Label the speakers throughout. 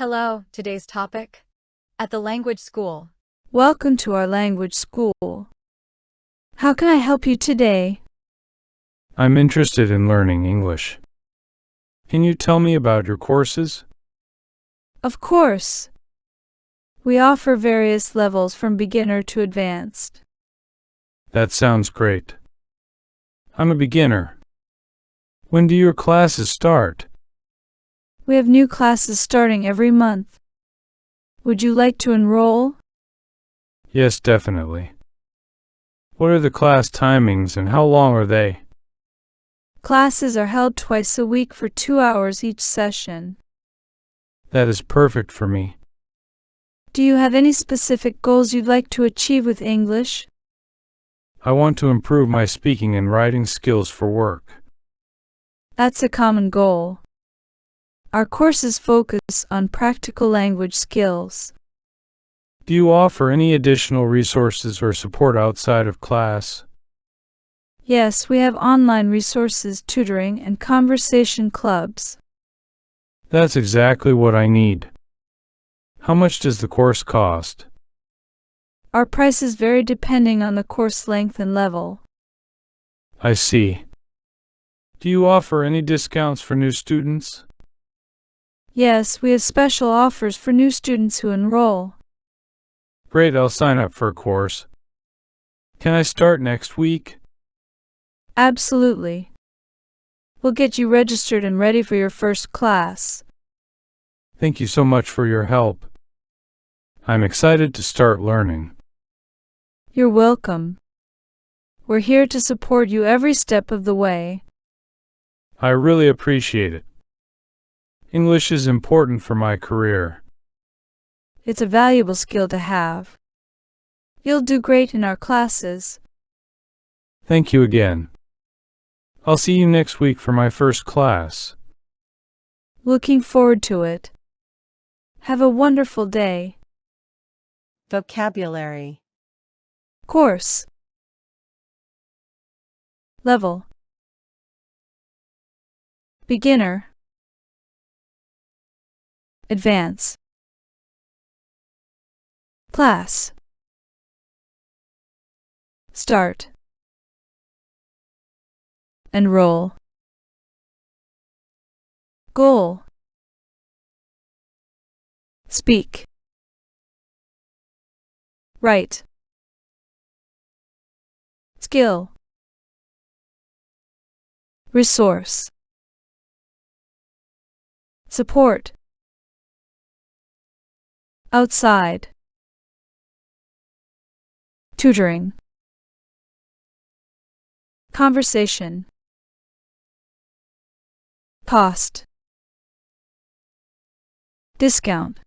Speaker 1: Hello, today's topic? At the language school.
Speaker 2: Welcome to our language school. How can I help you today?
Speaker 3: I'm interested in learning English. Can you tell me about your courses?
Speaker 2: Of course. We offer various levels from beginner to advanced.
Speaker 3: That sounds great. I'm a beginner. When do your classes start?
Speaker 2: We have new classes starting every month. Would you like to enroll?
Speaker 3: Yes, definitely. What are the class timings and how long are they?
Speaker 2: Classes are held twice a week for 2 hours each session.
Speaker 3: That is perfect for me.
Speaker 2: Do you have any specific goals you'd like to achieve with English?
Speaker 3: I want to improve my speaking and writing skills for work.
Speaker 2: That's a common goal. Our courses focus on practical language skills.
Speaker 3: Do you offer any additional resources or support outside of class?
Speaker 2: Yes, we have online resources, tutoring, and conversation clubs.
Speaker 3: That's exactly what I need. How much does the course cost?
Speaker 2: Our prices vary depending on the course length and level.
Speaker 3: I see. Do you offer any discounts for new students?
Speaker 2: Yes, we have special offers for new students who enroll.
Speaker 3: Great, I'll sign up for a course. Can I start next week?
Speaker 2: Absolutely. We'll get you registered and ready for your first class.
Speaker 3: Thank you so much for your help. I'm excited to start learning.
Speaker 2: You're welcome. We're here to support you every step of the way.
Speaker 3: I really appreciate it. English is important for my career.
Speaker 2: It's a valuable skill to have. You'll do great in our classes.
Speaker 3: Thank you again. I'll see you next week for my first class.
Speaker 2: Looking forward to it. Have a wonderful day.
Speaker 4: Vocabulary.
Speaker 2: Course. Level. Beginner. Advance. Class. Start. Enroll. Goal. Speak. Write. Skill. Resource. Support. Outside. Tutoring. Conversation. Cost. Discount.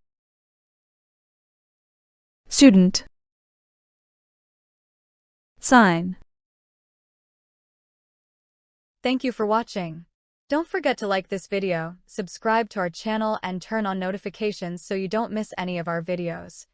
Speaker 2: Student. Sign.
Speaker 1: Thank you for watching. Don't forget to like this video, subscribe to our channel, and turn on notifications so you don't miss any of our videos.